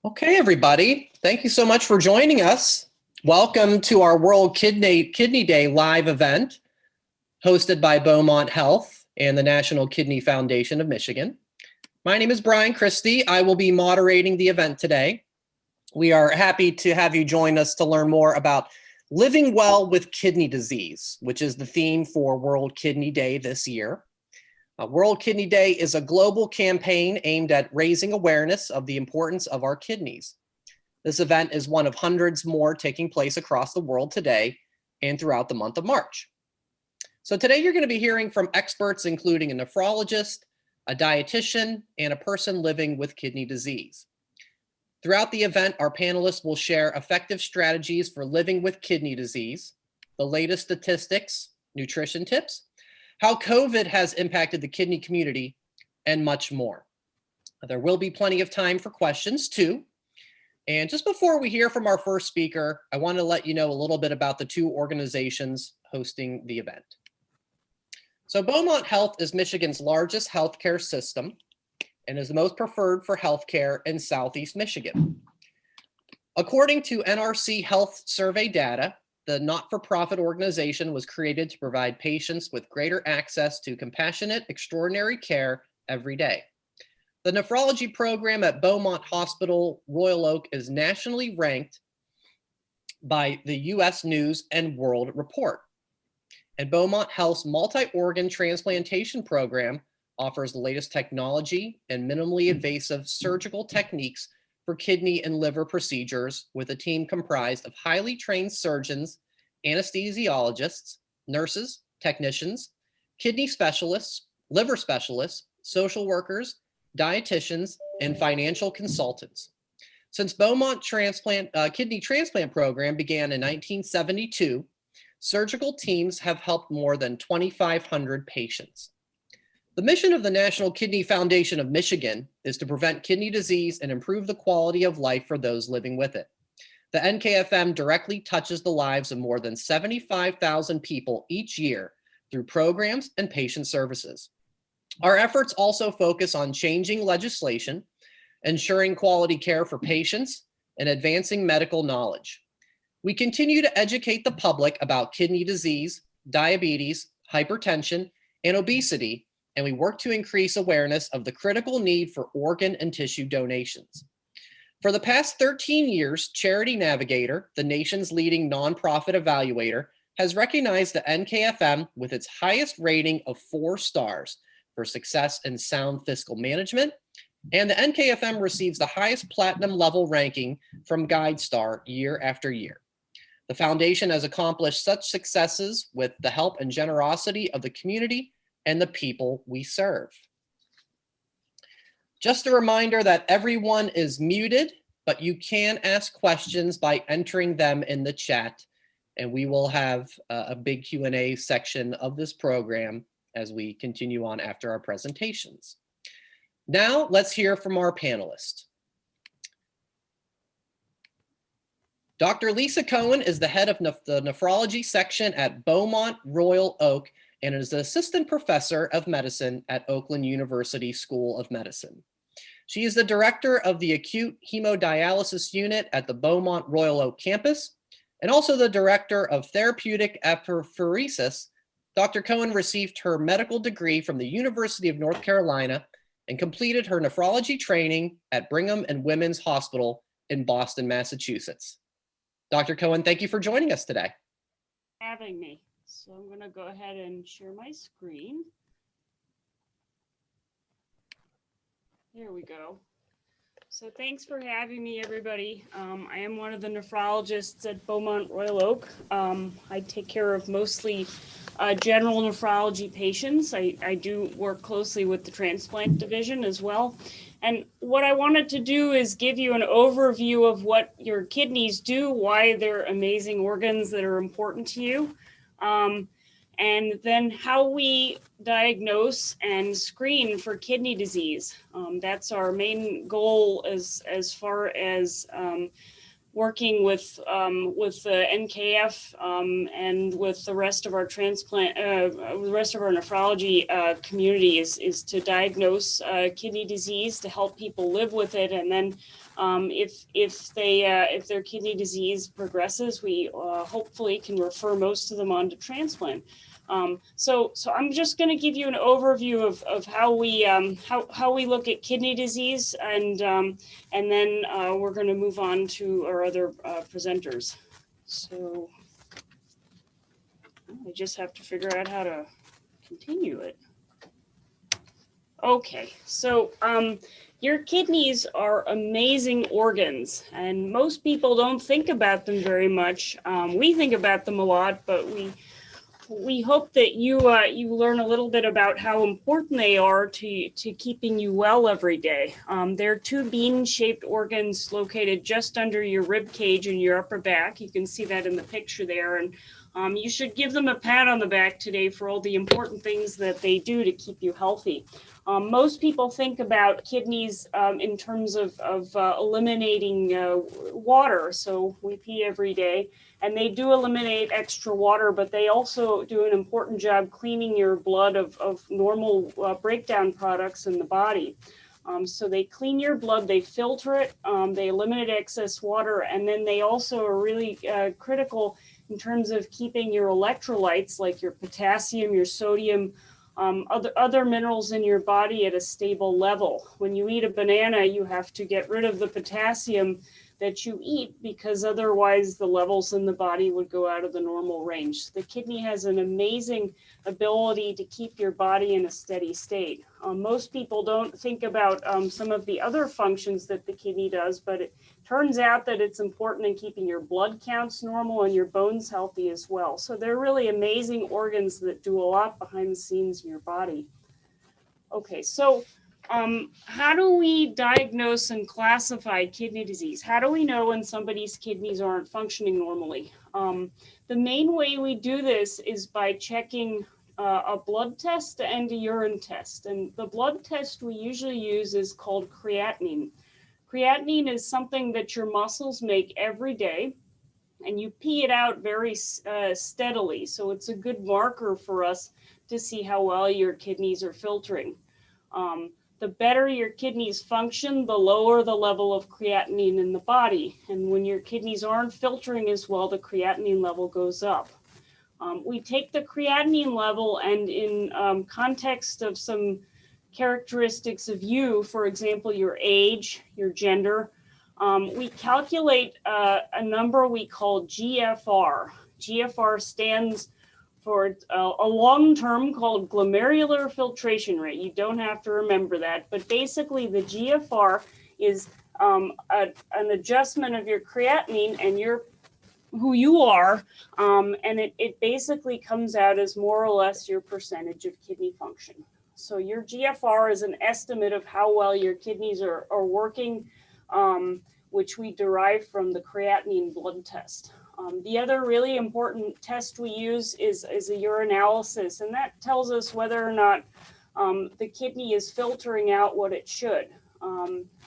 Okay, everybody. Thank you so much for joining us. Welcome to our World Kidney Day live event hosted by Beaumont Health and the National Kidney Foundation of Michigan. My name is Brian Christie. I will be moderating the event today. We are happy to have you join us to learn more about living well with kidney disease, which is the theme for World Kidney Day this year. World Kidney Day is a global campaign aimed at raising awareness of the importance of our kidneys. This event is one of hundreds more taking place across the world today and throughout the month of March. So today you're going to be hearing from experts including a nephrologist, a dietitian, and a person living with kidney disease. Throughout the event, our panelists will share effective strategies for living with kidney disease, the latest statistics, nutrition tips, how COVID has impacted the kidney community, and much more. There will be plenty of time for questions too. And just before we hear from our first speaker, I want to let you know a little bit about the two organizations hosting the event. So Beaumont Health is Michigan's largest healthcare system and is the most preferred for healthcare in Southeast Michigan. According to NRC Health Survey data, the not-for-profit organization was created to provide patients with greater access to compassionate, extraordinary care every day. The nephrology program at Beaumont Hospital Royal Oak is nationally ranked by the U.S. News and World Report. And Beaumont Health's multi-organ transplantation program offers the latest technology and minimally invasive surgical techniques for kidney and liver procedures with a team comprised of highly trained surgeons, anesthesiologists, nurses, technicians, kidney specialists, liver specialists, social workers, dietitians, and financial consultants. Since Beaumont kidney transplant program began in 1972, surgical teams have helped more than 2,500 patients. The mission of the National Kidney Foundation of Michigan is to prevent kidney disease and improve the quality of life for those living with it. The NKFM directly touches the lives of more than 75,000 people each year through programs and patient services. Our efforts also focus on changing legislation, ensuring quality care for patients, and advancing medical knowledge. We continue to educate the public about kidney disease, diabetes, hypertension, and obesity, and we work to increase awareness of the critical need for organ and tissue donations. For the past 13 years, Charity Navigator, the nation's leading nonprofit evaluator, has recognized the NKFM with its highest rating of 4 stars for success in sound fiscal management, and the NKFM receives the highest platinum level ranking from GuideStar year after year. The foundation has accomplished such successes with the help and generosity of the community and the people we serve. Just a reminder that everyone is muted, but you can ask questions by entering them in the chat, and we will have a big Q&A section of this program as we continue on after our presentations. Now, let's hear from our panelists. Dr. Lisa Cohen is the head of the nephrology section at Beaumont Royal Oak and is the assistant professor of medicine at Oakland University School of Medicine. She is the director of the acute hemodialysis unit at the Beaumont Royal Oak campus and also the director of therapeutic apheresis. Dr. Cohen received her medical degree from the University of North Carolina and completed her nephrology training at Brigham and Women's Hospital in Boston, Massachusetts. Dr. Cohen, thank you for joining us today. Having me. So I'm going to go ahead and share my screen. There we go. So thanks for having me, everybody. I am one of the nephrologists at Beaumont Royal Oak. I take care of mostly general nephrology patients. I do work closely with the transplant division as well. And what I wanted to do is give you an overview of what your kidneys do, why they're amazing organs that are important to you, and then how we diagnose and screen for kidney disease. That's our main goal as far as working with the NKF and with the rest of our transplant, the rest of our nephrology community is to diagnose kidney disease, to help people live with it, and then if their kidney disease progresses, we hopefully can refer most of them on to transplant. So I'm just going to give you an overview of how we look at kidney disease, and then we're going to move on to our other presenters. So I just have to figure out how to continue it. Okay, so your kidneys are amazing organs, and most people don't think about them very much. We think about them a lot, but we hope that you learn a little bit about how important they are to keeping you well every day. They're two bean-shaped organs located just under your rib cage in your upper back. You can see that in the picture there, and you should give them a pat on the back today for all the important things that they do to keep you healthy. Most people think about kidneys in terms of eliminating water. So we pee every day, and they do eliminate extra water, but they also do an important job cleaning your blood of normal breakdown products in the body. So they clean your blood, they filter it, they eliminate excess water, and then they also are really critical in terms of keeping your electrolytes like your potassium, your sodium, other minerals in your body at a stable level. When you eat a banana, you have to get rid of the potassium that you eat, because otherwise the levels in the body would go out of the normal range. The kidney has an amazing ability to keep your body in a steady state. Most people don't think about some of the other functions that the kidney does, but it turns out that it's important in keeping your blood counts normal and your bones healthy as well. So they're really amazing organs that do a lot behind the scenes in your body. Okay, so how do we diagnose and classify kidney disease? How do we know when somebody's kidneys aren't functioning normally? The main way we do this is by checking a blood test and a urine test. And the blood test we usually use is called creatinine. Creatinine is something that your muscles make every day, and you pee it out very steadily. So it's a good marker for us to see how well your kidneys are filtering. The better your kidneys function, the lower the level of creatinine in the body. And when your kidneys aren't filtering as well, the creatinine level goes up. We take the creatinine level, and in context of some characteristics of you, for example, your age, your gender, we calculate a number we call GFR. GFR stands for a long term called glomerular filtration rate. You don't have to remember that, but basically the GFR is an adjustment of your creatinine and who you are, and it basically comes out as more or less your percentage of kidney function. So your GFR is an estimate of how well your kidneys are working, which we derive from the creatinine blood test. The other really important test we use is a urinalysis, and that tells us whether or not the kidney is filtering out what it should.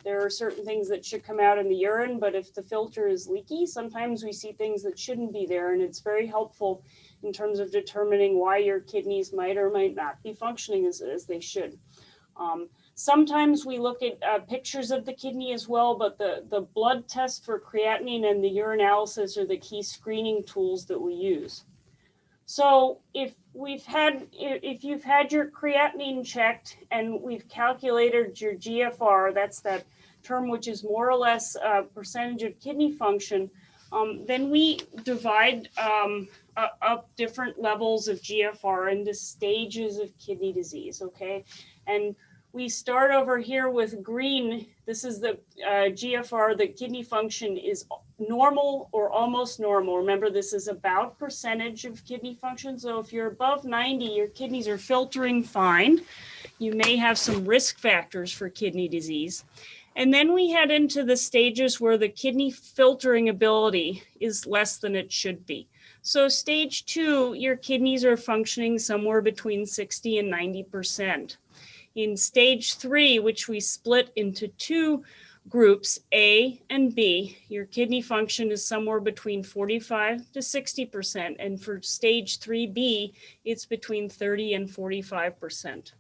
There are certain things that should come out in the urine, but if the filter is leaky, sometimes we see things that shouldn't be there, and it's very helpful in terms of determining why your kidneys might or might not be functioning as they should. Sometimes we look at pictures of the kidney as well, but the blood test for creatinine and the urinalysis are the key screening tools that we use. So if you've had your creatinine checked and we've calculated your GFR, that's that term which is more or less a percentage of kidney function, then we divide up different levels of GFR into stages of kidney disease, okay? And we start over here with green. This is the GFR, the kidney function is normal or almost normal. Remember, this is about percentage of kidney function. So if you're above 90, your kidneys are filtering fine. You may have some risk factors for kidney disease. And then we head into the stages where the kidney filtering ability is less than it should be. So stage 2, your kidneys are functioning somewhere between 60 and 90%. In stage 3, which we split into 2, groups, A and B, your kidney function is somewhere between 45 to 60%. And for stage 3B, it's between 30 and 45%.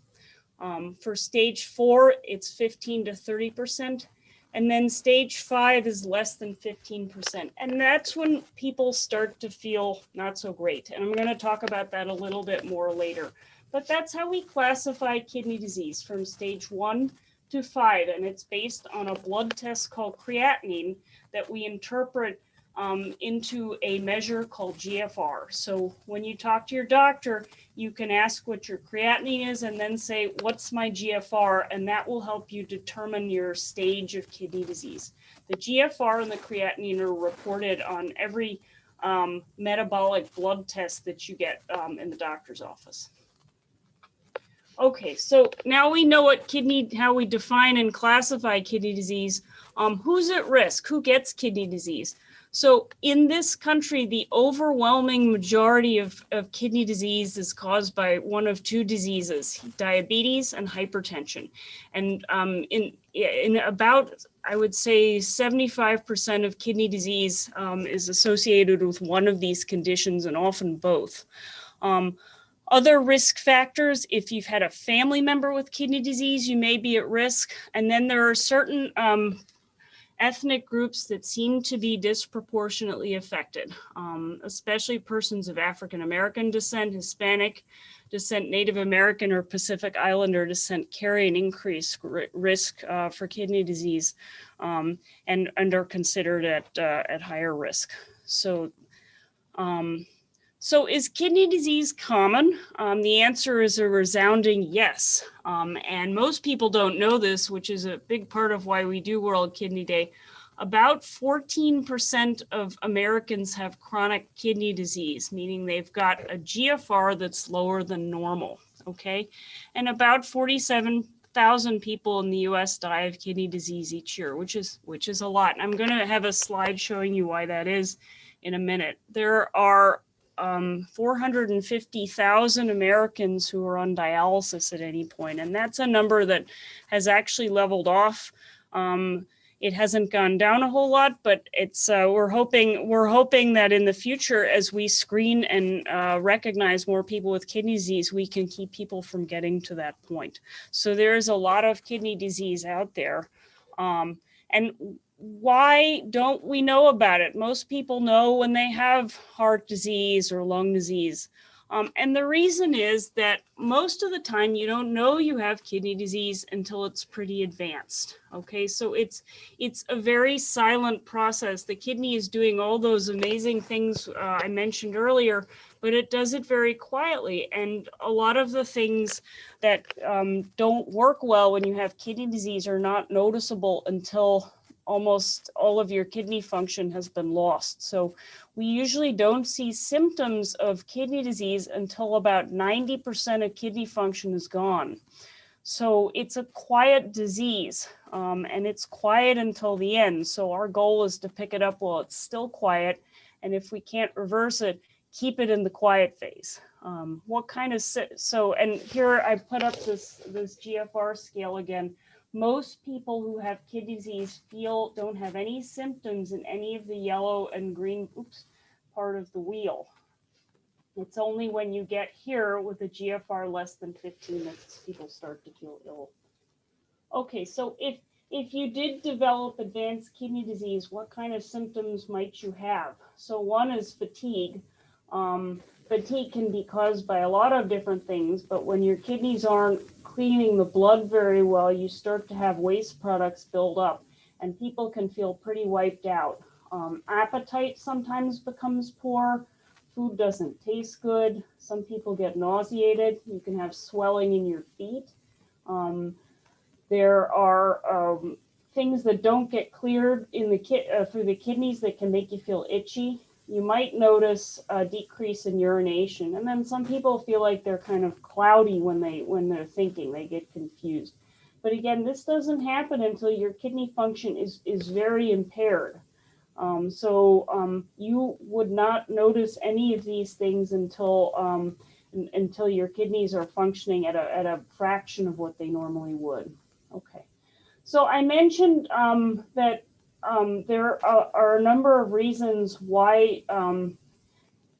For stage 4, it's 15 to 30%. And then stage 5 is less than 15%. And that's when people start to feel not so great. And I'm going to talk about that a little bit more later. But that's how we classify kidney disease, from stage 1 to 5. And it's based on a blood test called creatinine that we interpret into a measure called GFR. So when you talk to your doctor, you can ask what your creatinine is and then say, what's my GFR? And that will help you determine your stage of kidney disease. The GFR and the creatinine are reported on every metabolic blood test that you get in the doctor's office. Okay, so now we know how we define and classify kidney disease. Who's at risk? Who gets kidney disease? So in this country, the overwhelming majority of kidney disease is caused by one of two diseases, diabetes and hypertension. And in about, I would say, 75% of kidney disease is associated with one of these conditions, and often both. Other risk factors, if you've had a family member with kidney disease, you may be at risk. And then there are certain ethnic groups that seem to be disproportionately affected, especially persons of African American descent, Hispanic descent, Native American or Pacific Islander descent carry an increased risk for kidney disease and are considered at higher risk. So is kidney disease common? The answer is a resounding yes. And most people don't know this, which is a big part of why we do World Kidney Day. About 14% of Americans have chronic kidney disease, meaning they've got a GFR that's lower than normal, okay? And about 47,000 people in the US die of kidney disease each year, which is a lot. And I'm gonna have a slide showing you why that is in a minute. There are 450,000 Americans who are on dialysis at any point. And that's a number that has actually leveled off. It hasn't gone down a whole lot, but it's we're hoping that in the future, as we screen and recognize more people with kidney disease, we can keep people from getting to that point. So there's a lot of kidney disease out there. And why don't we know about it? Most people know when they have heart disease or lung disease. And the reason is that most of the time you don't know you have kidney disease until it's pretty advanced. Okay, so it's a very silent process. The kidney is doing all those amazing things I mentioned earlier, but it does it very quietly. And a lot of the things that don't work well when you have kidney disease are not noticeable until almost all of your kidney function has been lost. So we usually don't see symptoms of kidney disease until about 90% of kidney function is gone. So it's a quiet disease, and it's quiet until the end. So our goal is to pick it up while it's still quiet. And if we can't reverse it, keep it in the quiet phase. And here I put up this GFR scale again. Most people who have kidney disease don't have any symptoms in any of the yellow and green part of the wheel. It's only when you get here with a GFR less than 15 that people start to feel ill. Okay, so if you did develop advanced kidney disease, what kind of symptoms might you have? So one is fatigue. Fatigue can be caused by a lot of different things, but when your kidneys aren't cleaning the blood very well, you start to have waste products build up, and people can feel pretty wiped out. Appetite sometimes becomes poor. Food doesn't taste good. Some people get nauseated. You can have swelling in your feet. There are things that don't get cleared in through the kidneys that can make you feel itchy. You might notice a decrease in urination. And then some people feel like they're kind of cloudy when they're thinking, they get confused. But again, this doesn't happen until your kidney function is very impaired. You would not notice any of these things until your kidneys are functioning at a fraction of what they normally would. Okay. So I mentioned that there are a number of reasons why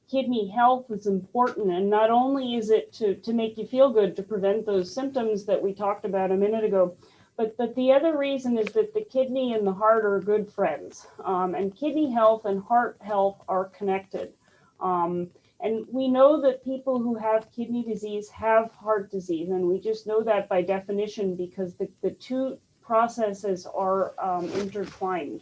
kidney health is important. And not only is it to make you feel good, to prevent those symptoms that we talked about a minute ago, but the other reason is that the kidney and the heart are good friends. And kidney health and heart health are connected. And we know that people who have kidney disease have heart disease. And we just know that by definition because the two processes are intertwined.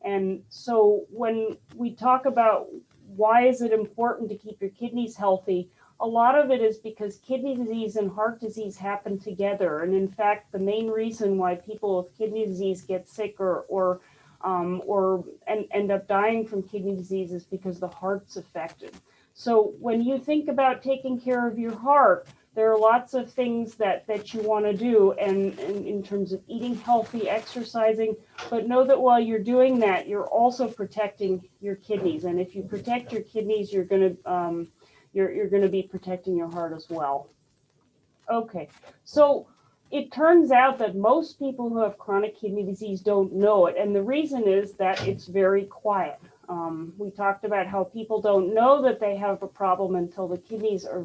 And so when we talk about why is it important to keep your kidneys healthy, a lot of it is because kidney disease and heart disease happen together. And in fact, the main reason why people with kidney disease get sick or end up dying from kidney disease is because the heart's affected. So when you think about taking care of your heart, there are lots of things that you want to do and in terms of eating healthy, exercising, but know that while you're doing that, you're also protecting your kidneys. And if you protect your kidneys, you're going to be protecting your heart as well. Okay, so it turns out that most people who have chronic kidney disease don't know it. And the reason is that it's very quiet. We talked about how people don't know that they have a problem until the kidneys are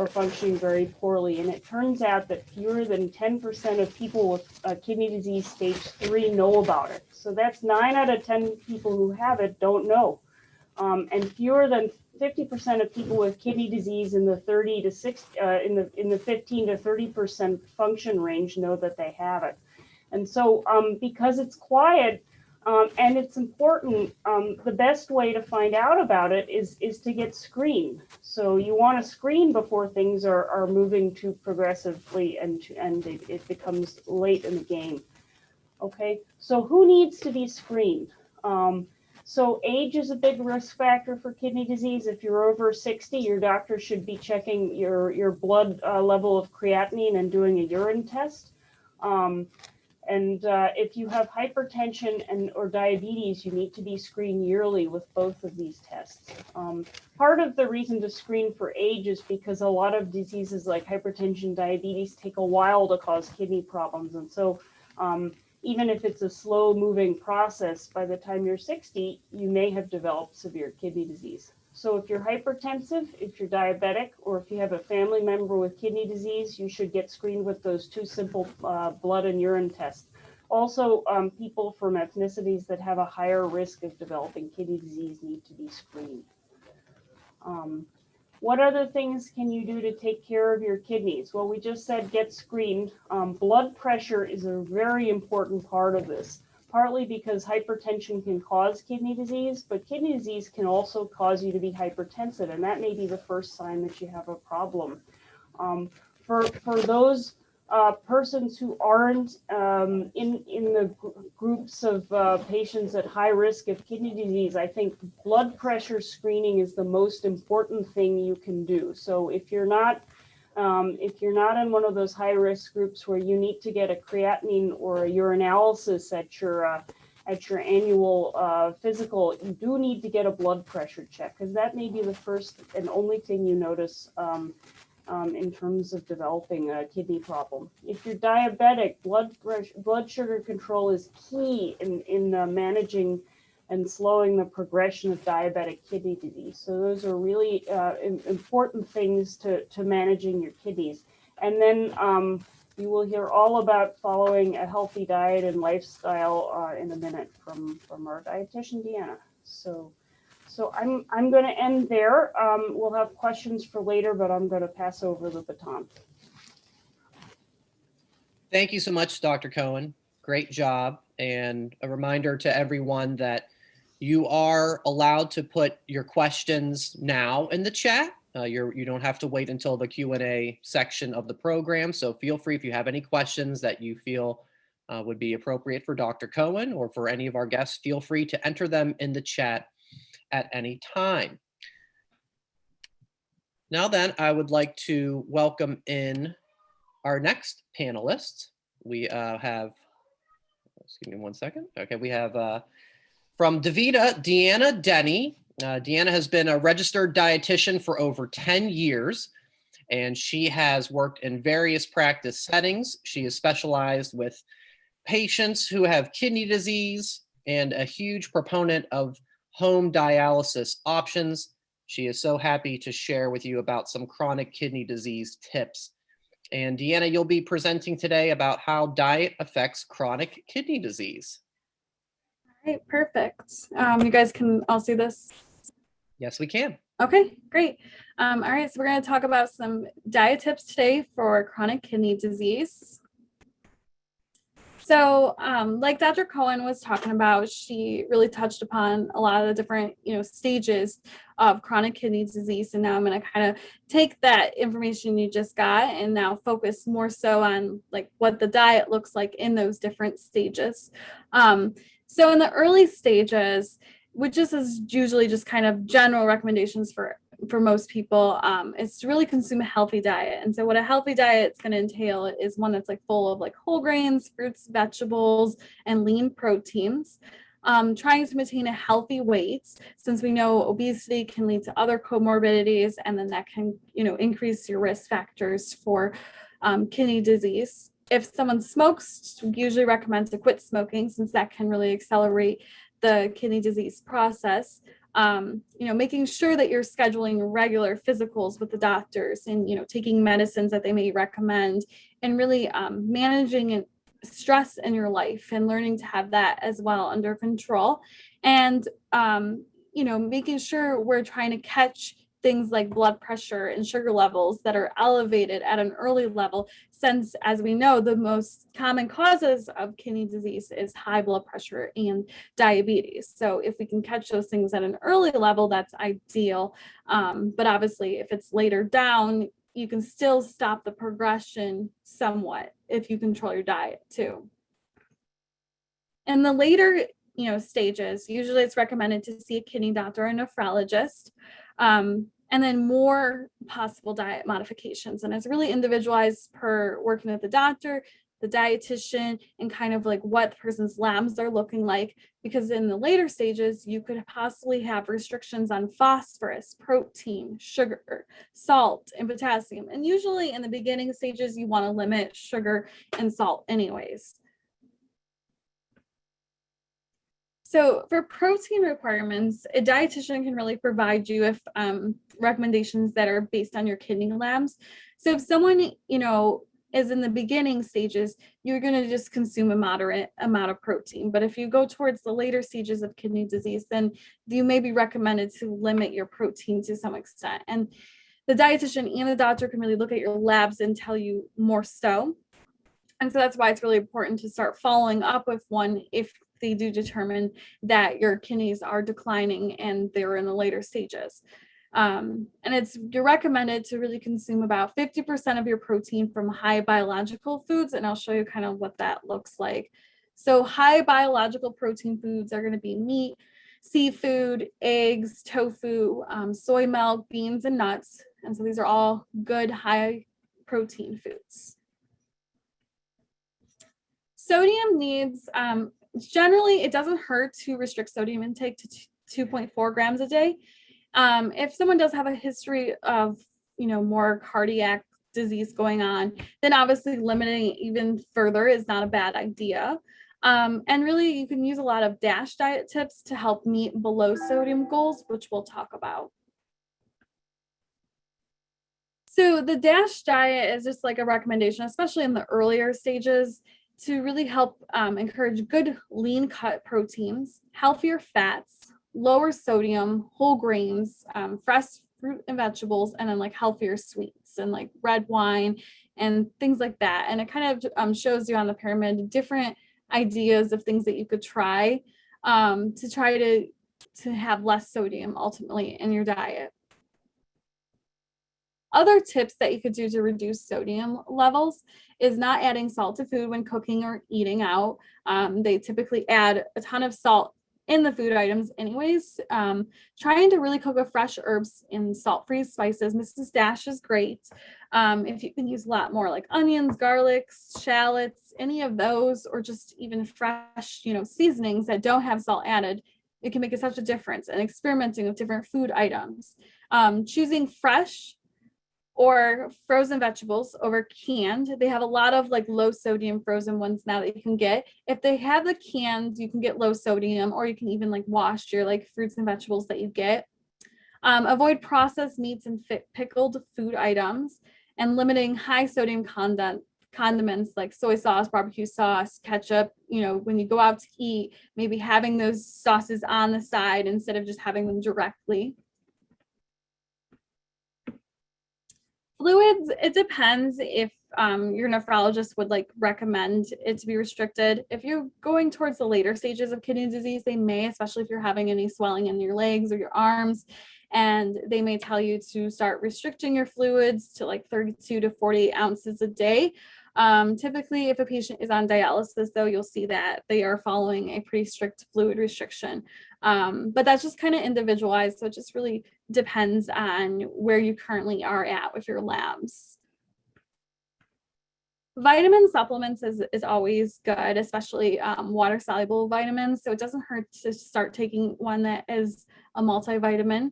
functioning very poorly. And it turns out that fewer than 10% of people with kidney disease stage 3 know about it. So that's 9 out of 10 people who have it don't know. And fewer than 50% of people with kidney disease in the 30 to 60, in the 15 to 30% function range know that they have it. And so because it's quiet, and it's important, the best way to find out about it is to get screened. So you want to screen before things are moving too progressively and it becomes late in the game. Okay, so who needs to be screened? So age is a big risk factor for kidney disease. If you're over 60, your doctor should be checking your blood level of creatinine and doing a urine test. And if you have hypertension or diabetes, you need to be screened yearly with both of these tests. Part of the reason to screen for age is because a lot of diseases like hypertension, diabetes take a while to cause kidney problems. And so even if it's a slow moving process, by the time you're 60, you may have developed severe kidney disease. So if you're hypertensive, if you're diabetic, or if you have a family member with kidney disease, you should get screened with those two simple blood and urine tests. Also, people from ethnicities that have a higher risk of developing kidney disease need to be screened. What other things can you do to take care of your kidneys? Well, we just said get screened. Blood pressure is a very important part of this. Partly because hypertension can cause kidney disease, but kidney disease can also cause you to be hypertensive, and that may be the first sign that you have a problem. For those persons who aren't in the groups of patients at high risk of kidney disease, I think blood pressure screening is the most important thing you can do. So if you're not in one of those high-risk groups where you need to get a creatinine or a urinalysis at your annual physical, you do need to get a blood pressure check because that may be the first and only thing you notice in terms of developing a kidney problem. If you're diabetic, blood sugar control is key in managing and slowing the progression of diabetic kidney disease. So those are really important things to managing your kidneys. And then you will hear all about following a healthy diet and lifestyle in a minute from our dietitian, Deanna. So I'm going to end there. We'll have questions for later, but I'm going to pass over the baton. Thank you so much, Dr. Cohen. Great job. And a reminder to everyone that you are allowed to put your questions now in the chat. You don't have to wait until the Q&A section of the program. So feel free if you have any questions that you feel would be appropriate for Dr. Cohen or for any of our guests, feel free to enter them in the chat at any time. Now then, I would like to welcome in our next panelists. We have, excuse me one second. Okay, we have from DaVita, Deanna Denny. Deanna has been a registered dietitian for over 10 years and she has worked in various practice settings. She is specialized with patients who have kidney disease and a huge proponent of home dialysis options. She is so happy to share with you about some chronic kidney disease tips. And Deanna, you'll be presenting today about how diet affects chronic kidney disease. All right, perfect. You guys can all see this? Yes, we can. Okay, great. All right, so we're going to talk about some diet tips today for chronic kidney disease. So like Dr. Cohen was talking about, she really touched upon a lot of the different, stages of chronic kidney disease. And now I'm going to kind of take that information you just got and now focus more so on like what the diet looks like in those different stages. So in the early stages, which is usually just kind of general recommendations for most people, is to really consume a healthy diet. And so what a healthy diet is going to entail is one that's like full of like whole grains, fruits, vegetables, and lean proteins. Trying to maintain a healthy weight, since we know obesity can lead to other comorbidities, and then that can, increase your risk factors for kidney disease. If someone smokes, we usually recommend to quit smoking, since that can really accelerate the kidney disease process. Making sure that you're scheduling regular physicals with the doctors and, taking medicines that they may recommend, and really managing stress in your life and learning to have that as well under control. And, making sure we're trying to catch things like blood pressure and sugar levels that are elevated at an early level, since, as we know, the most common causes of kidney disease is high blood pressure and diabetes. So if we can catch those things at an early level, that's ideal. But obviously, if it's later down, you can still stop the progression somewhat if you control your diet too. In the later, stages, usually it's recommended to see a kidney doctor or a nephrologist. And then more possible diet modifications. And it's really individualized per working with the doctor, the dietitian, and kind of like what the person's labs are looking like. Because in the later stages, you could possibly have restrictions on phosphorus, protein, sugar, salt, and potassium. And usually in the beginning stages, you want to limit sugar and salt anyways. So for protein requirements, a dietitian can really provide you with recommendations that are based on your kidney labs. So if someone, is in the beginning stages, you're going to just consume a moderate amount of protein. But if you go towards the later stages of kidney disease, then you may be recommended to limit your protein to some extent. And the dietitian and the doctor can really look at your labs and tell you more so. And so that's why it's really important to start following up with one if they do determine that your kidneys are declining and they're in the later stages. And you're recommended to really consume about 50% of your protein from high biological foods. And I'll show you kind of what that looks like. So high biological protein foods are going to be meat, seafood, eggs, tofu, soy milk, beans, and nuts. And so these are all good high protein foods. Sodium needs, generally, it doesn't hurt to restrict sodium intake to 2.4 grams a day. If someone does have a history of, more cardiac disease going on, then obviously limiting it even further is not a bad idea. And really, you can use a lot of DASH diet tips to help meet below sodium goals, which we'll talk about. So the DASH diet is just like a recommendation, especially in the earlier stages, to really help encourage good lean cut proteins, healthier fats, lower sodium, whole grains, fresh fruit and vegetables, and then like healthier sweets and like red wine and things like that. And it kind of shows you on the pyramid different ideas of things that you could try to have less sodium ultimately in your diet. Other tips that you could do to reduce sodium levels is not adding salt to food when cooking or eating out. They typically add a ton of salt in the food items anyways. Trying to really cook with fresh herbs and salt-free spices. Mrs. Dash is great. If you can use a lot more like onions, garlics, shallots, any of those, or just even fresh, seasonings that don't have salt added, it can make such a difference. And experimenting with different food items. Choosing fresh or frozen vegetables over canned. They have a lot of like low sodium frozen ones now that you can get. If they have the canned, you can get low sodium, or you can even like wash your like fruits and vegetables that you get. Avoid processed meats and pickled food items, and limiting high sodium condiments like soy sauce, barbecue sauce, ketchup. You know, when you go out to eat, maybe having those sauces on the side instead of just having them directly. Fluids, it depends if your nephrologist would like recommend it to be restricted. If you're going towards the later stages of kidney disease, they may, especially if you're having any swelling in your legs or your arms, and they may tell you to start restricting your fluids to like 32 to 48 ounces a day. Typically, if a patient is on dialysis, though, you'll see that they are following a pretty strict fluid restriction. But that's just kind of individualized. So it just really depends on where you currently are at with your labs. Vitamin supplements is always good, especially water soluble vitamins. So it doesn't hurt to start taking one that is a multivitamin,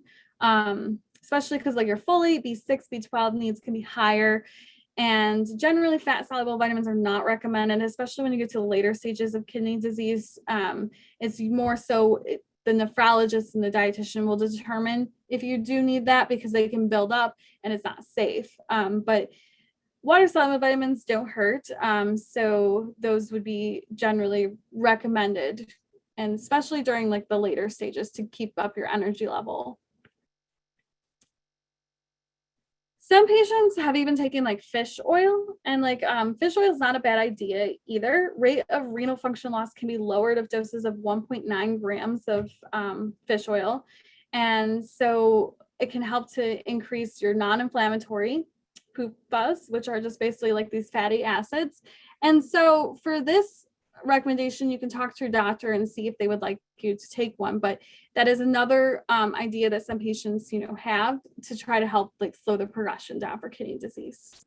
especially because like your folate, B6, B12 needs can be higher. And generally fat soluble vitamins are not recommended, especially when you get to the later stages of kidney disease. It's more so the nephrologist and the dietitian will determine if you do need that, because they can build up and it's not safe. But water soluble vitamins don't hurt. So those would be generally recommended, and especially during like the later stages to keep up your energy level. Some patients have even taken like fish oil, and like fish oil is not a bad idea either. Rate of renal function loss can be lowered of doses of 1.9 grams of fish oil. And so it can help to increase your non-inflammatory PUFAs, which are just basically like these fatty acids. And so for this recommendation, you can talk to your doctor and see if they would like you to take one. But that is another idea that some patients, have to try to help like slow the progression down for kidney disease.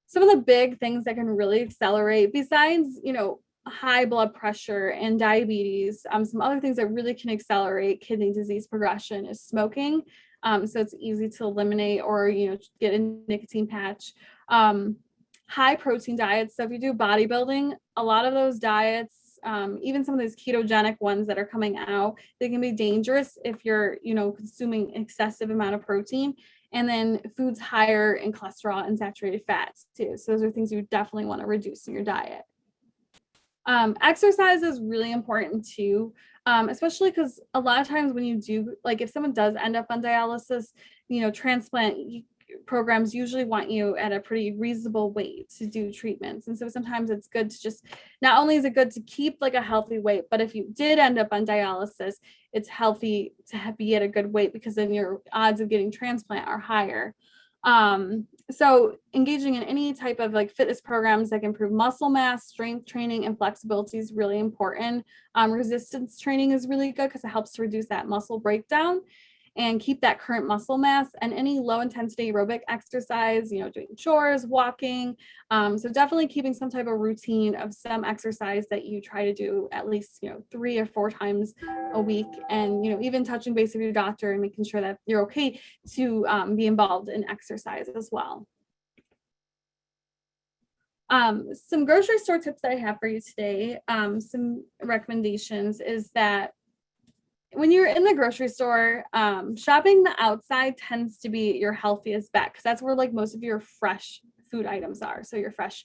Some of the big things that can really accelerate, besides, high blood pressure and diabetes, some other things that really can accelerate kidney disease progression is smoking. So it's easy to eliminate, or, get a nicotine patch. High protein diets. So if you do bodybuilding, a lot of those diets, even some of those ketogenic ones that are coming out, they can be dangerous if you're, consuming excessive amount of protein. And then foods higher in cholesterol and saturated fats too. So those are things you definitely want to reduce in your diet. Exercise is really important too, especially because a lot of times when you do, like if someone does end up on dialysis, transplant programs usually want you at a pretty reasonable weight to do treatments. And so sometimes it's good to just, not only is it good to keep like a healthy weight, but if you did end up on dialysis, it's healthy to be at a good weight, because then your odds of getting transplant are higher. So engaging in any type of like fitness programs that can improve muscle mass, strength training, and flexibility is really important. Resistance training is really good because it helps to reduce that muscle breakdown and keep that current muscle mass. And any low intensity aerobic exercise, doing chores, walking. So definitely keeping some type of routine of some exercise that you try to do at least, 3 or 4 times a week. And, even touching base with your doctor and making sure that you're okay to be involved in exercise as well. Some grocery store tips that I have for you today, some recommendations is that when you're in the grocery store, shopping the outside tends to be your healthiest bet, because that's where like most of your fresh food items are. So your fresh,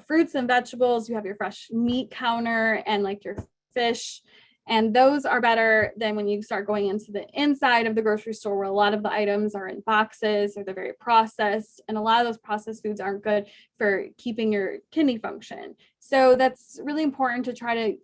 fruits and vegetables, you have your fresh meat counter and like your fish, and those are better than when you start going into the inside of the grocery store, where a lot of the items are in boxes or they're very processed, and a lot of those processed foods aren't good for keeping your kidney function. So that's really important to try to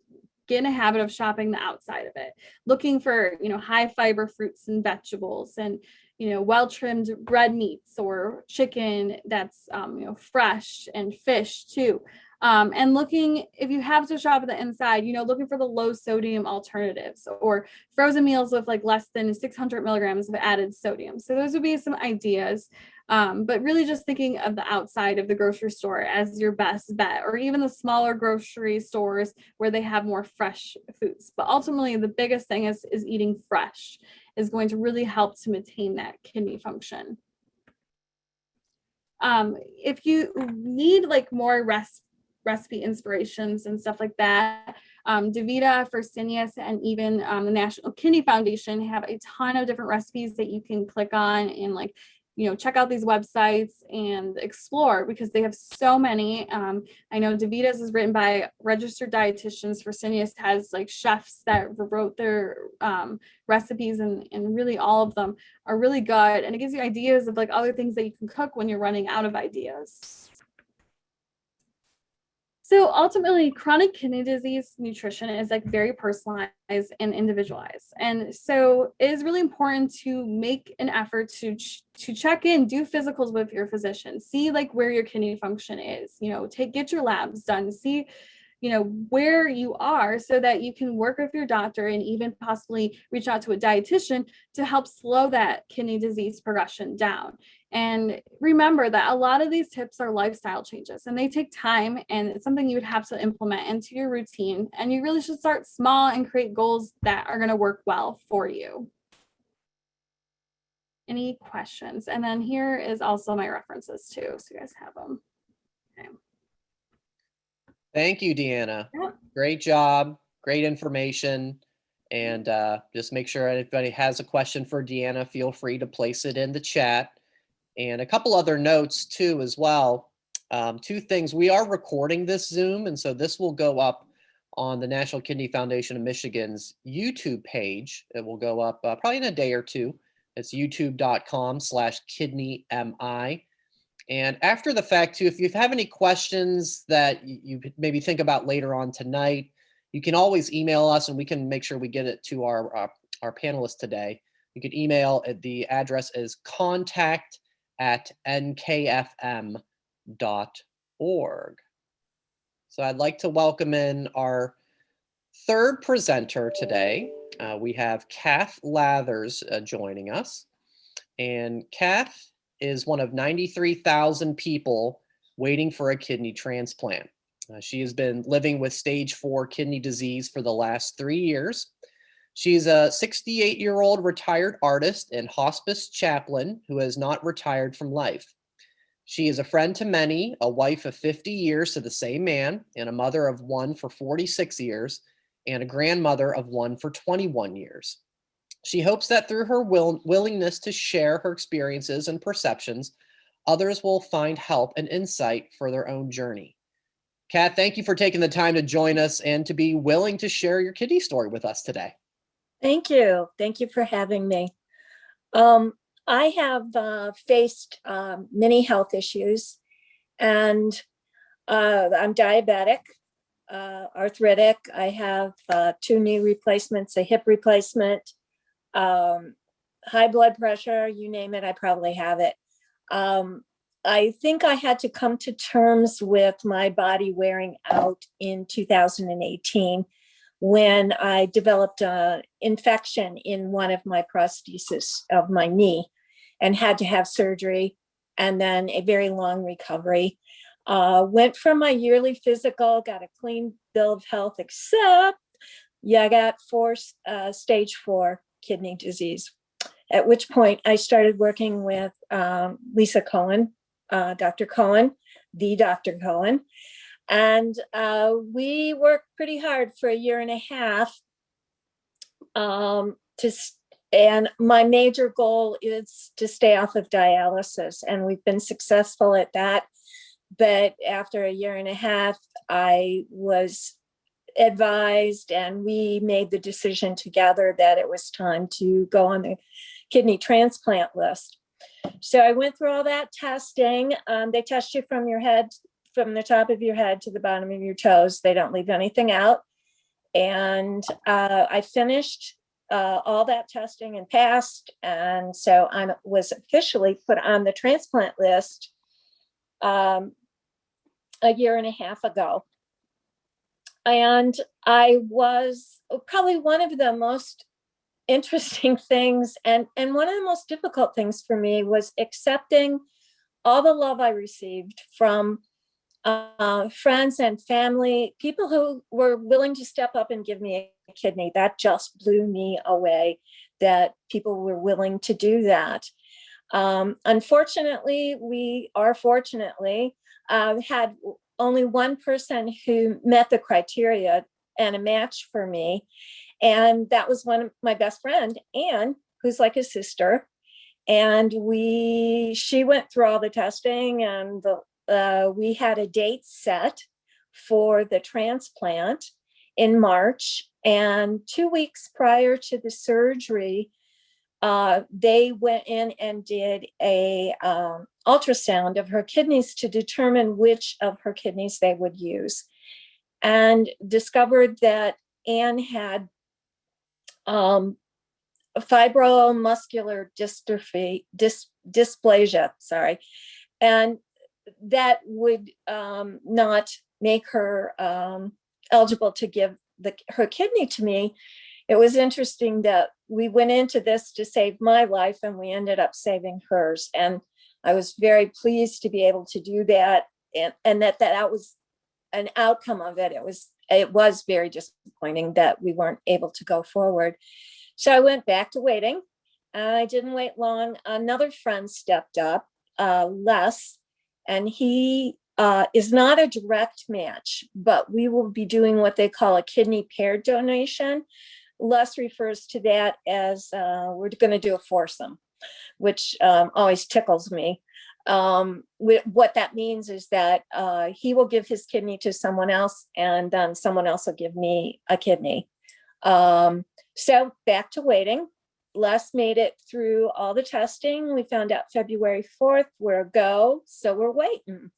get in a habit of shopping the outside of it, looking for, high fiber fruits and vegetables, and, well-trimmed red meats or chicken that's, fresh, and fish too. And looking, if you have to shop at the inside, looking for the low sodium alternatives, or frozen meals with like less than 600 milligrams of added sodium. So those would be some ideas. But really just thinking of the outside of the grocery store as your best bet, or even the smaller grocery stores where they have more fresh foods. But ultimately, the biggest thing is eating fresh. is going to really help to maintain that kidney function. If you need like more recipe inspirations and stuff like that, DaVita, Fresenius, and even the National Kidney Foundation have a ton of different recipes that you can click on and like, check out these websites and explore, because they have so many. I know DaVita's is written by registered dietitians. Fresenius has like chefs that wrote their recipes, and really all of them are really good. And it gives you ideas of like other things that you can cook when you're running out of ideas. So ultimately, chronic kidney disease nutrition is like very personalized and individualized. And so it is really important to make an effort to check in, do physicals with your physician, see like where your kidney function is, get your labs done, see, where you are, so that you can work with your doctor and even possibly reach out to a dietitian to help slow that kidney disease progression down. And remember that a lot of these tips are lifestyle changes, and they take time, and it's something you would have to implement into your routine. And you really should start small and create goals that are going to work well for you. Any questions? And then here is also my references too, so you guys have them. Okay. Thank you, Deanna. Yeah. Great job. Great information. And just make sure anybody has a question for Deanna, feel free to place it in the chat. And a couple other notes too as well. Two things. We are recording this Zoom, and so this will go up on the National Kidney Foundation of Michigan's YouTube page. It will go up probably in a day or two. It's youtube.com/kidneymi. And after the fact too, if you have any questions that you maybe think about later on tonight, you can always email us, and we can make sure we get it to our panelists today. You can email at the address is contact@nkfm.org. So I'd like to welcome in our third presenter today. We have Kath Lathers joining us. And Kath is one of 93,000 people waiting for a kidney transplant. She has been living with stage 4 kidney disease for the last 3 years. She's a 68-year-old retired artist and hospice chaplain who has not retired from life. She is a friend to many, a wife of 50 years to the same man, and a mother of one for 46 years, and a grandmother of one for 21 years. She hopes that through her willingness to share her experiences and perceptions, others will find help and insight for their own journey. Kat, thank you for taking the time to join us and to be willing to share your kidney story with us today. Thank you. Thank you for having me. I have faced many health issues, and I'm diabetic, arthritic. I have 2 knee replacements, a hip replacement, high blood pressure, you name it, I probably have it. I think I had to come to terms with my body wearing out in 2018 when I developed an infection in one of my prostheses of my knee and had to have surgery, and then a very long recovery. Went from my yearly physical, got a clean bill of health, except I got stage 4 kidney disease, at which point I started working with Lisa Cohen, Dr. Cohen, the Dr. Cohen. And we worked pretty hard for 1.5 years. And my major goal is to stay off of dialysis. And we've been successful at that. But after 1.5 years, I was advised, and we made the decision together that it was time to go on the kidney transplant list. So I went through all that testing. They test you from your head, from the top of your head to the bottom of your toes. They don't leave anything out. And I finished all that testing and passed. And so I was officially put on the transplant list 1.5 years ago. And I was probably one of the most interesting things, and one of the most difficult things for me was accepting all the love I received from friends and family, people who were willing to step up and give me a kidney. That just blew me away, that people were willing to do that. Unfortunately, fortunately had only one person who met the criteria and a match for me. And that was my best friend, Anne, who's like a sister. And she went through all the testing, and we had a date set for the transplant in March. And 2 weeks prior to the surgery, they went in and did a ultrasound of her kidneys to determine which of her kidneys they would use, and discovered that Anne had fibromuscular dysplasia, sorry, and that would not make her eligible to give her kidney to me. It was interesting that we went into this to save my life, and we ended up saving hers. And I was very pleased to be able to do that, and that was an outcome of it. It was very disappointing that we weren't able to go forward. So I went back to waiting. I didn't wait long. Another friend stepped up, Les, and he is not a direct match, but we will be doing what they call a kidney paired donation. Les refers to that as we're going to do a foursome, which always tickles me. What that means is that he will give his kidney to someone else, and then someone else will give me a kidney. So back to waiting. Les made it through all the testing. We found out February 4th, we're a go, so we're waiting.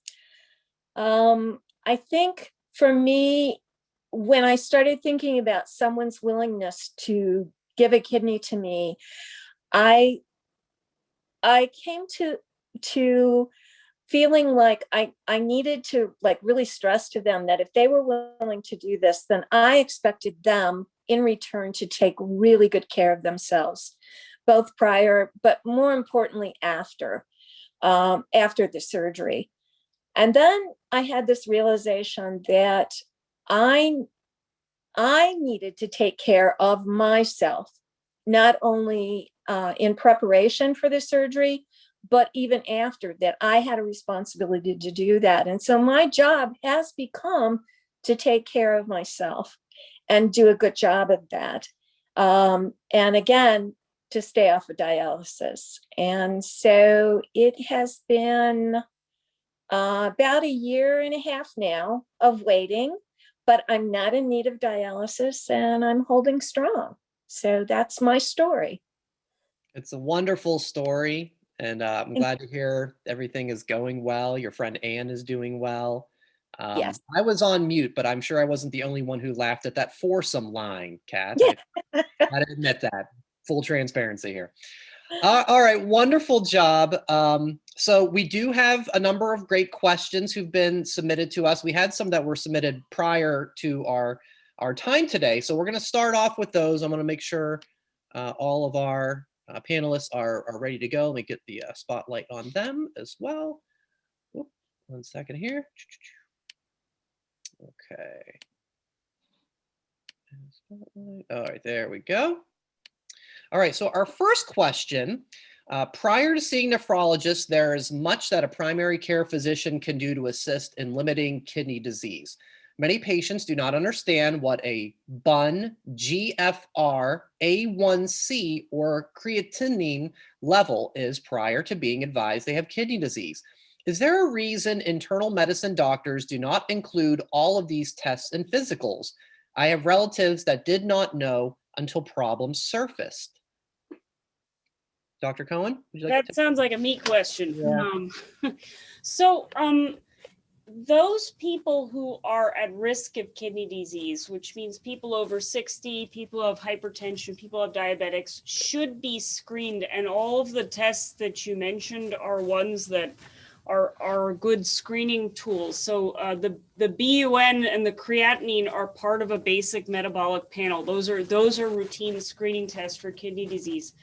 I think for me, when I started thinking about someone's willingness to give a kidney to me, I came to feeling like I needed to really stress to them that if they were willing to do this, then I expected them in return to take really good care of themselves, both prior, but more importantly, after the surgery. And then I had this realization that I needed to take care of myself, not only in preparation for the surgery, but even after that. I had a responsibility to do that. And so my job has become to take care of myself and do a good job of that. And again, to stay off of dialysis. And so it has been about 1.5 years now of waiting, but I'm not in need of dialysis and I'm holding strong. So that's my story. It's a wonderful story, and I'm glad to hear everything is going well. Your friend Anne is doing well. Yes. I was on mute, but I'm sure I wasn't the only one who laughed at that foursome line, Kat. Yeah. I gotta admit that. Full transparency here. All right, wonderful job. So we do have a number of great questions who've been submitted to us. We had some that were submitted prior to our time today. So we're going to start off with those. I'm going to make sure all of our panelists are ready to go. Let me get the spotlight on them as well. Whoop, 1 second here. Okay. All right, there we go. All right, so our first question, prior to seeing nephrologists, there is much that a primary care physician can do to assist in limiting kidney disease. Many patients do not understand what a BUN, GFR, A1C, or creatinine level is prior to being advised they have kidney disease. Is there a reason internal medicine doctors do not include all of these tests and physicals? I have relatives that did not know until problems surfaced. Dr. Cohen, would you like That sounds like a me question. Yeah. Those people who are at risk of kidney disease, which means people over 60, people have hypertension, people have diabetics, should be screened. And all of the tests that you mentioned are ones that are good screening tools. So the BUN and the creatinine are part of a basic metabolic panel. Those are routine screening tests for kidney disease.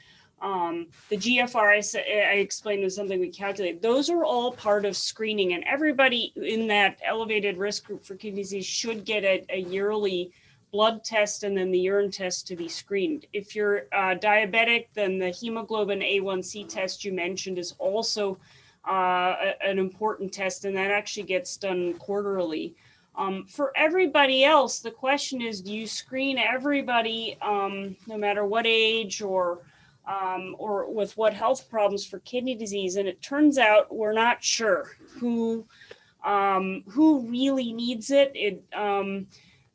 The GFR I explained was something we calculate. Those are all part of screening, and everybody in that elevated risk group for kidney disease should get a yearly blood test and then the urine test to be screened. If you're diabetic, then the hemoglobin A1C test you mentioned is also an important test, and that actually gets done quarterly. For everybody else, the question is, do you screen everybody, no matter what age or with what health problems for kidney disease? And it turns out we're not sure who really needs it.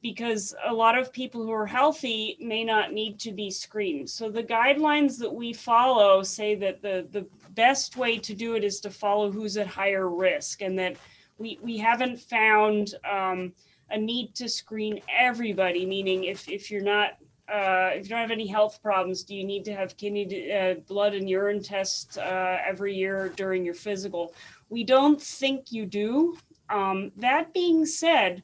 Because a lot of people who are healthy may not need to be screened. So the guidelines that we follow say that the best way to do it is to follow who's at higher risk, and that we haven't found a need to screen everybody, meaning if you're not if you don't have any health problems, do you need to have kidney blood and urine tests every year during your physical? We don't think you do. That being said,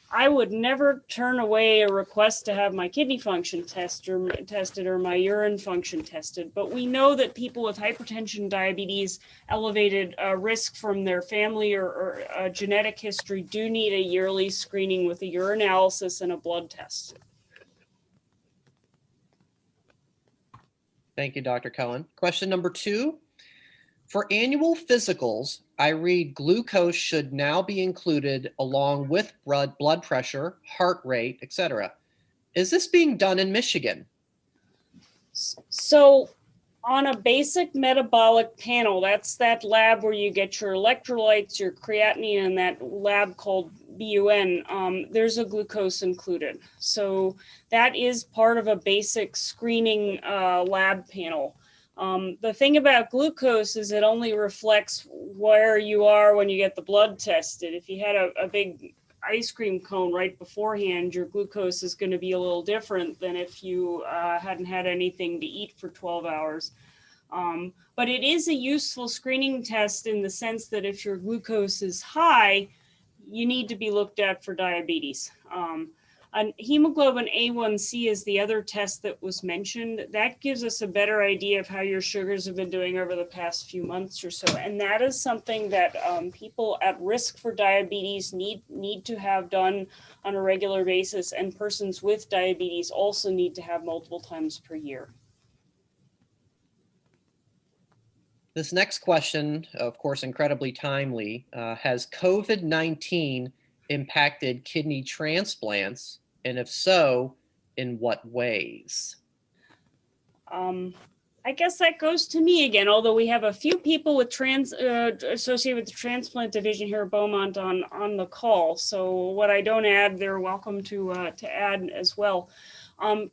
I would never turn away a request to have my kidney function tested or my urine function tested. But we know that people with hypertension, diabetes, elevated risk from their family or genetic history do need a yearly screening with a urinalysis and a blood test. Thank you, Dr. Cohen. Question number 2. For annual physicals, I read glucose should now be included along with blood pressure, heart rate, etc. Is this being done in Michigan? So on a basic metabolic panel, that's that lab where you get your electrolytes, your creatinine, and that lab called BUN, there's a glucose included. So that is part of a basic screening lab panel. The thing about glucose is it only reflects where you are when you get the blood tested. If you had a big ice cream cone right beforehand, your glucose is going to be a little different than if you hadn't had anything to eat for 12 hours. But it is a useful screening test in the sense that if your glucose is high, you need to be looked at for diabetes. And hemoglobin A1C is the other test that was mentioned. That gives us a better idea of how your sugars have been doing over the past few months or so. And that is something that people at risk for diabetes need to have done on a regular basis. And persons with diabetes also need to have multiple times per year. This next question, of course, incredibly timely. Has COVID-19 impacted kidney transplants? And if so, in what ways? I guess that goes to me again, although we have a few people with associated with the transplant division here at Beaumont on the call. So what I don't add, they're welcome to add as well.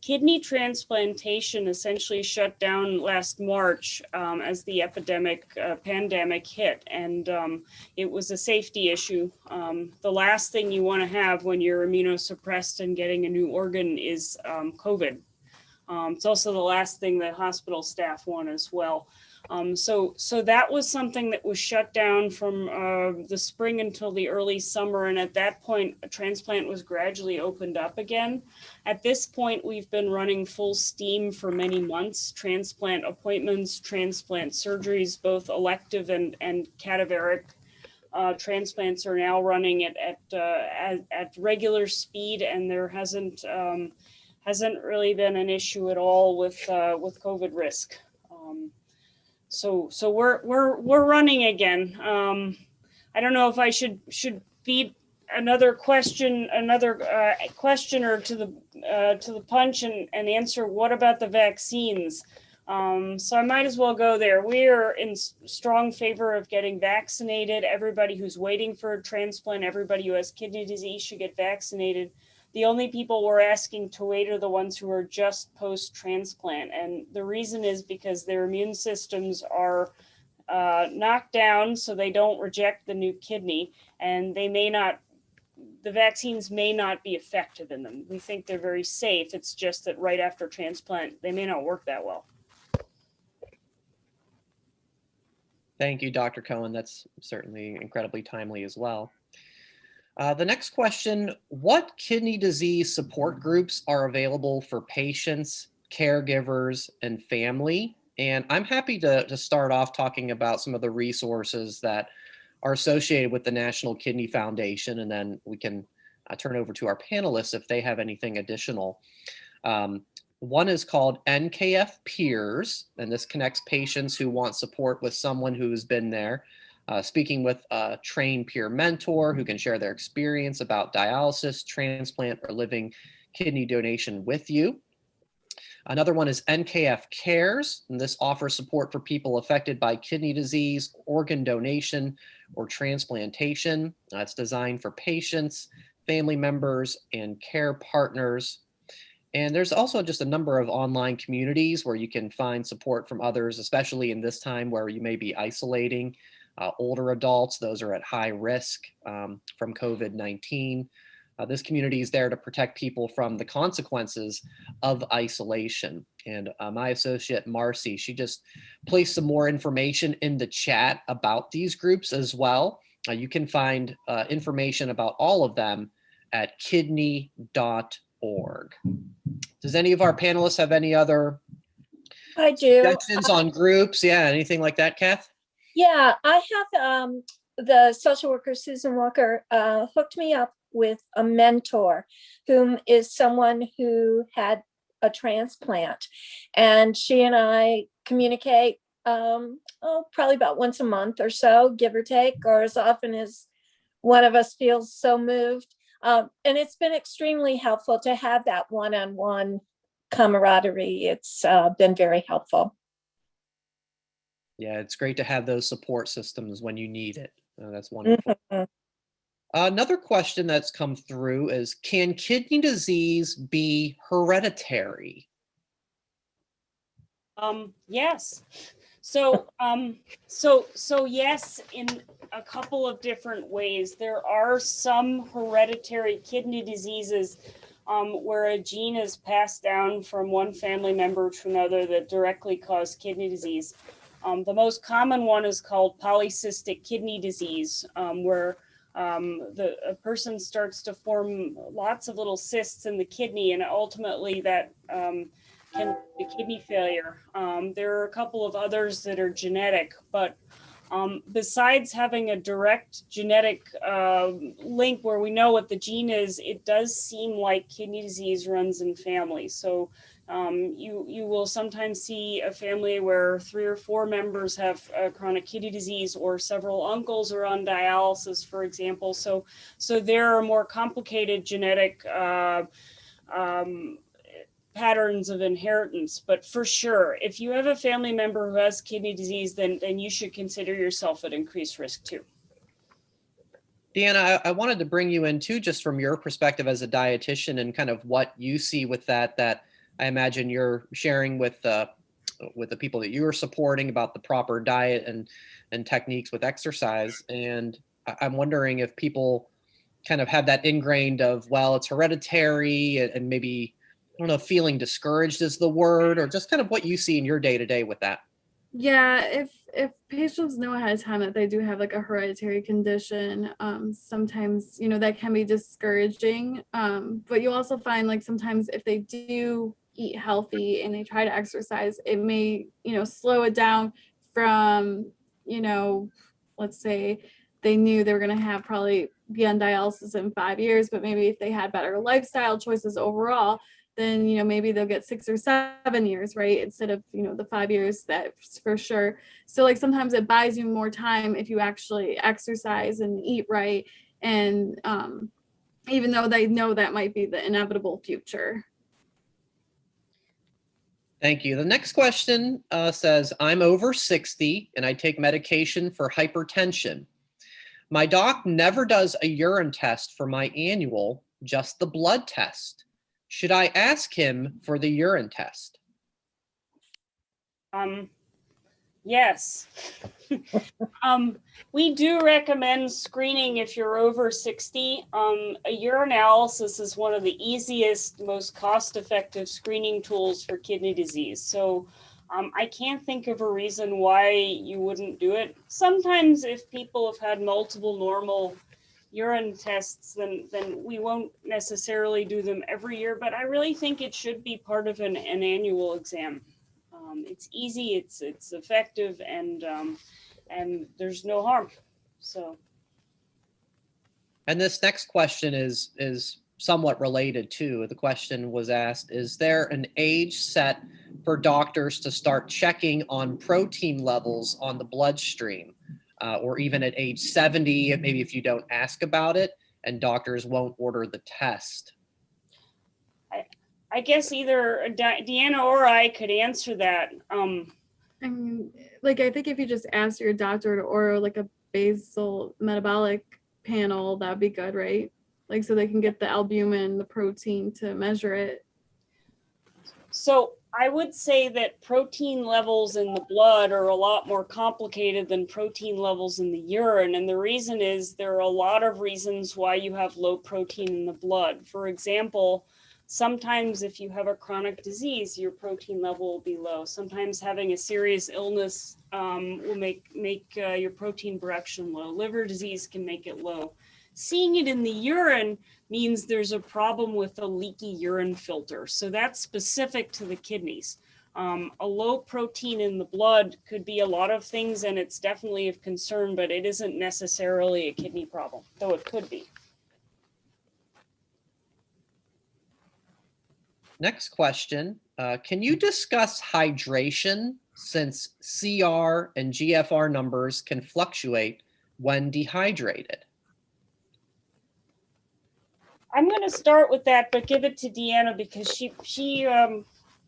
Kidney transplantation essentially shut down last March as the pandemic hit, and it was a safety issue. The last thing you want to have when you're immunosuppressed and getting a new organ is COVID. It's also the last thing that hospital staff want as well. So that was something that was shut down from the spring until the early summer. And at that point, a transplant was gradually opened up again. At this point, we've been running full steam for many months. Transplant appointments, transplant surgeries, both elective and cadaveric transplants are now running at regular speed, and there hasn't really been an issue at all with COVID risk. So we're running again. I don't know if I should feed another questioner to the punch and answer what about the vaccines. So I might as well go there. We are in strong favor of getting vaccinated. Everybody who's waiting for a transplant, everybody who has kidney disease should get vaccinated. The only people we're asking to wait are the ones who are just post-transplant. And the reason is because their immune systems are knocked down so they don't reject the new kidney, and the vaccines may not be effective in them. We think they're very safe. It's just that right after transplant, they may not work that well. Thank you, Dr. Cohen. That's certainly incredibly timely as well. The next question, what kidney disease support groups are available for patients, caregivers, and family. And I'm happy to start off talking about some of the resources that are associated with the National Kidney Foundation, and then we can turn over to our panelists if they have anything additional. One is called NKF Peers, and this connects patients who want support with someone who's been there, speaking with a trained peer mentor who can share their experience about dialysis, transplant, or living kidney donation with you. Another one is NKF Cares, and this offers support for people affected by kidney disease, organ donation, or transplantation. It's designed for patients, family members, and care partners. And there's also just a number of online communities where you can find support from others, especially in this time where you may be isolating older adults. Those are at high risk from COVID-19. This community is there to protect people from the consequences of isolation. And my associate, Marcy, she just placed some more information in the chat about these groups as well. You can find information about all of them at kidney.org. Does any of our panelists have any other I do. suggestions on groups? Yeah, anything like that, Kath? Yeah, I have the social worker, Susan Walker, hooked me up with a mentor whom is someone who had a transplant. And she and I communicate probably about once a month or so, give or take, or as often as one of us feels so moved. And it's been extremely helpful to have that one-on-one camaraderie. It's been very helpful. Yeah, it's great to have those support systems when you need it. That's wonderful. Mhm. Another question that's come through is, can kidney disease be hereditary? Yes. So yes, in a couple of different ways. There are some hereditary kidney diseases where a gene is passed down from one family member to another that directly cause kidney disease. The most common one is called polycystic kidney disease, where a person starts to form lots of little cysts in the kidney, and ultimately that can lead to kidney failure. There are a couple of others that are genetic, but besides having a direct genetic link where we know what the gene is, it does seem like kidney disease runs in families. So you will sometimes see a family where 3 or 4 members have chronic kidney disease, or several uncles are on dialysis, for example. So there are more complicated genetic patterns of inheritance. But for sure, if you have a family member who has kidney disease, then you should consider yourself at increased risk too. Deanna, I wanted to bring you in too, just from your perspective as a dietitian and kind of what you see with that I imagine you're sharing with the people that you are supporting about the proper diet and techniques with exercise. And I'm wondering if people kind of have that ingrained of, well, it's hereditary, and maybe, I don't know, feeling discouraged is the word, or just kind of what you see in your day-to-day with that. Yeah, if patients know ahead of time that they do have like a hereditary condition, sometimes, that can be discouraging. But you also find like sometimes if they do eat healthy and they try to exercise, it may, slow it down from, let's say they knew they were going to have probably be on dialysis in 5 years, but maybe if they had better lifestyle choices overall, then maybe they'll get 6 or 7 years, right, instead of the 5 years. That's for sure. So like sometimes it buys you more time if you actually exercise and eat right, and even though they know that might be the inevitable future. Thank you. The next question says, I'm over 60 and I take medication for hypertension. My doc never does a urine test for my annual, just the blood test. Should I ask him for the urine test? Yes. We do recommend screening if you're over 60. A urinalysis is one of the easiest, most cost-effective screening tools for kidney disease. So I can't think of a reason why you wouldn't do it. Sometimes if people have had multiple normal urine tests, then we won't necessarily do them every year, but I really think it should be part of an annual exam. It's easy, it's effective, and there's no harm. So. And this next question is somewhat related too. The question was asked, is there an age set for doctors to start checking on protein levels on the bloodstream? Or even at age 70, maybe if you don't ask about it and doctors won't order the test? I guess either Deanna or I could answer that. I mean, like, I think if you just ask your doctor to order like a basal metabolic panel, that'd be good, right? Like, so they can get the albumin, the protein to measure it. So I would say that protein levels in the blood are a lot more complicated than protein levels in the urine. And the reason is there are a lot of reasons why you have low protein in the blood. For example, sometimes if you have a chronic disease, your protein level will be low. Sometimes having a serious illness will make your protein production low. Liver disease can make it low. Seeing it in the urine means there's a problem with a leaky urine filter. So that's specific to the kidneys. A low protein in the blood could be a lot of things, and it's definitely of concern, but it isn't necessarily a kidney problem, though it could be. Next question, can you discuss hydration since CR and GFR numbers can fluctuate when dehydrated? I'm going to start with that, but give it to Deanna because she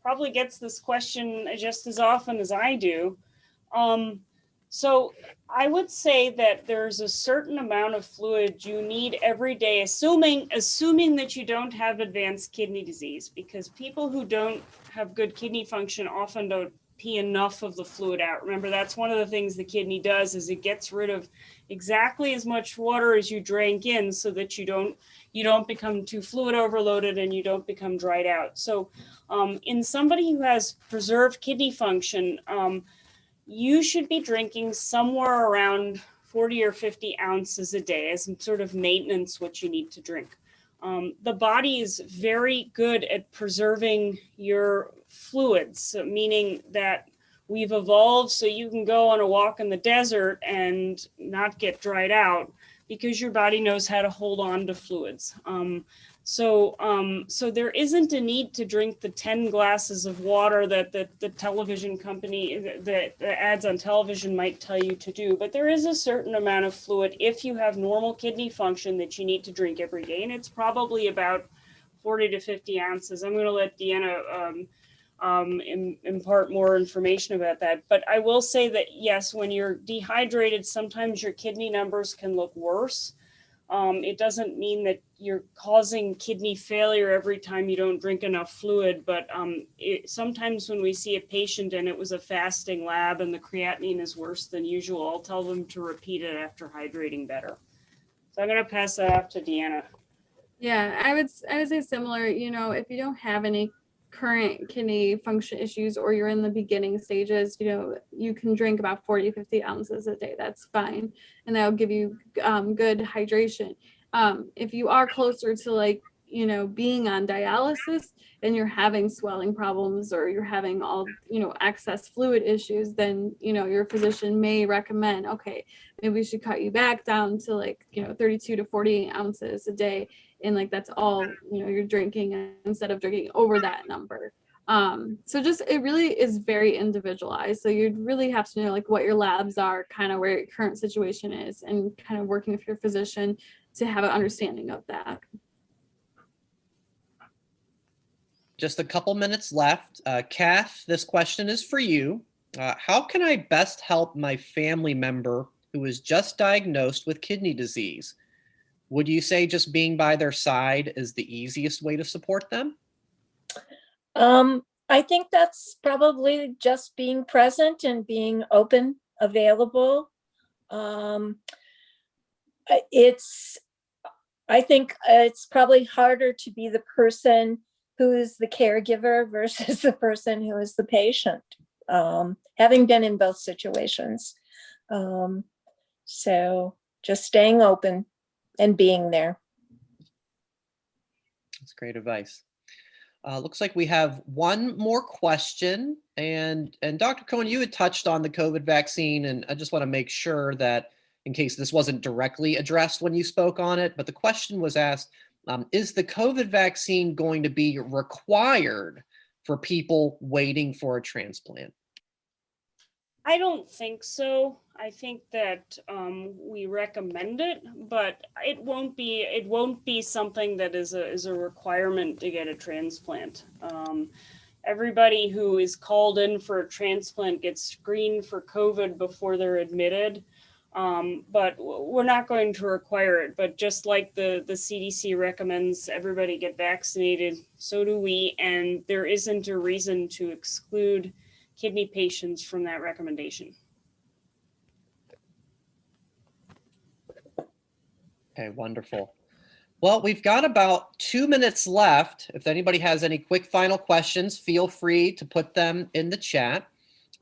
probably gets this question just as often as I do. So I would say that there's a certain amount of fluid you need every day, assuming that you don't have advanced kidney disease, because people who don't have good kidney function often don't pee enough of the fluid out. Remember, that's one of the things the kidney does, is it gets rid of exactly as much water as you drank in so that you don't become too fluid overloaded and you don't become dried out. So in somebody who has preserved kidney function, you should be drinking somewhere around 40 or 50 ounces a day as sort of maintenance what you need to drink. The body is very good at preserving your fluids, meaning that we've evolved so you can go on a walk in the desert and not get dried out because your body knows how to hold on to fluids. So there isn't a need to drink the 10 glasses of water that the television company, the ads on television might tell you to do, but there is a certain amount of fluid if you have normal kidney function that you need to drink every day, and it's probably about 40 to 50 ounces. I'm going to let Deanna impart more information about that, but I will say that yes, when you're dehydrated, sometimes your kidney numbers can look worse. It doesn't mean that you're causing kidney failure every time you don't drink enough fluid, but sometimes when we see a patient and it was a fasting lab and the creatinine is worse than usual, I'll tell them to repeat it after hydrating better. So I'm going to pass that off to Deanna. Yeah, I would say similar, if you don't have any current kidney function issues or you're in the beginning stages, you can drink about 40, 50 ounces a day. That's fine. And that'll give you good hydration. If you are closer to being on dialysis and you're having swelling problems or you're having all, excess fluid issues, then, your physician may recommend, okay, maybe we should cut you back down to 32 to 48 ounces a day. And that's all, you're drinking instead of drinking over that number. So just, it really is very individualized. So you'd really have to know what your labs are, kind of where your current situation is, and kind of working with your physician to have an understanding of that. Just a couple minutes left. Kath, this question is for you. How can I best help my family member who is just diagnosed with kidney disease? Would you say just being by their side is the easiest way to support them? I think that's probably just being present and being open, available. I think it's probably harder to be the person who is the caregiver versus the person who is the patient, having been in both situations. So just staying open. and being there. That's great advice. Looks like we have one more question, and Dr. Cohen, you had touched on the COVID vaccine, and I just want to make sure that in case this wasn't directly addressed when you spoke on it, but the question was asked, is the COVID vaccine going to be required for people waiting for a transplant? I don't think so. I think that we recommend it, but it won't be something that is a requirement to get a transplant. Everybody who is called in for a transplant gets screened for COVID before they're admitted. But we're not going to require it. But just like the CDC recommends everybody get vaccinated, so do we. And there isn't a reason to exclude kidney patients from that recommendation. Okay, wonderful. Well, we've got about 2 minutes left. If anybody has any quick final questions, feel free to put them in the chat.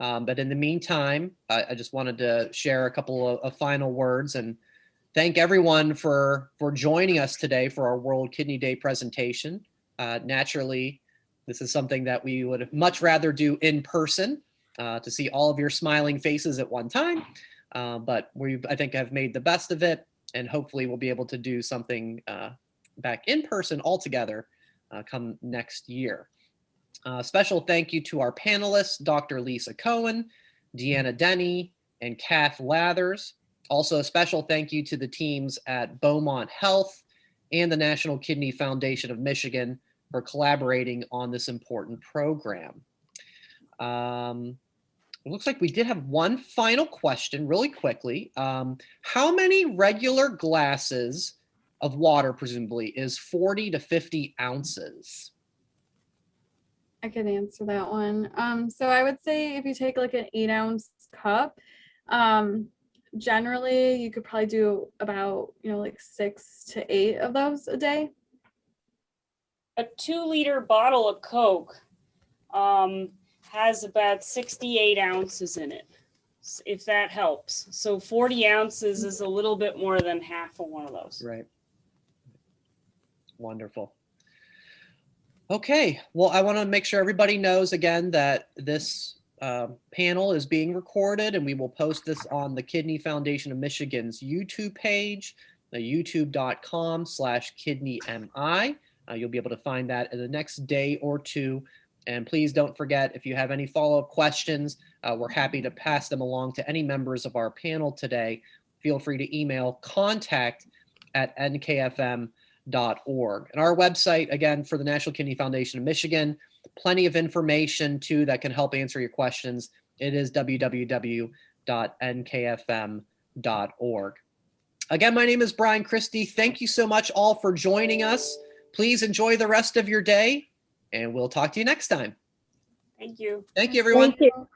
But in the meantime, I just wanted to share a couple of final words and thank everyone for joining us today for our World Kidney Day presentation. Naturally, this is something that we would much rather do in person to see all of your smiling faces at one time. But I think, have made the best of it, and hopefully we'll be able to do something back in person altogether come next year. Special thank you to our panelists, Dr. Lisa Cohen, Deanna Denny, and Kath Lathers. Also, a special thank you to the teams at Beaumont Health and the National Kidney Foundation of Michigan for collaborating on this important program. It looks like we did have one final question really quickly. How many regular glasses of water, presumably, is 40 to 50 ounces? I can answer that one. So I would say if you take like an 8-ounce cup, generally you could probably do about, like 6 to 8 of those a day. A 2-liter bottle of Coke has about 68 ounces in it, if that helps. So 40 ounces is a little bit more than half of one of those. Right. Wonderful. Okay, well, I want to make sure everybody knows again that this panel is being recorded, and we will post this on the Kidney Foundation of Michigan's YouTube page, youtube.com/kidneymi. You'll be able to find that in the next day or two. And please don't forget, if you have any follow-up questions, we're happy to pass them along to any members of our panel today. Feel free to email contact@nkfm.org. And our website, again, for the National Kidney Foundation of Michigan, plenty of information too that can help answer your questions. It is www.nkfm.org. Again, my name is Brian Christie. Thank you so much all for joining us. Please enjoy the rest of your day, and we'll talk to you next time. Thank you. Thank you, everyone. Thank you.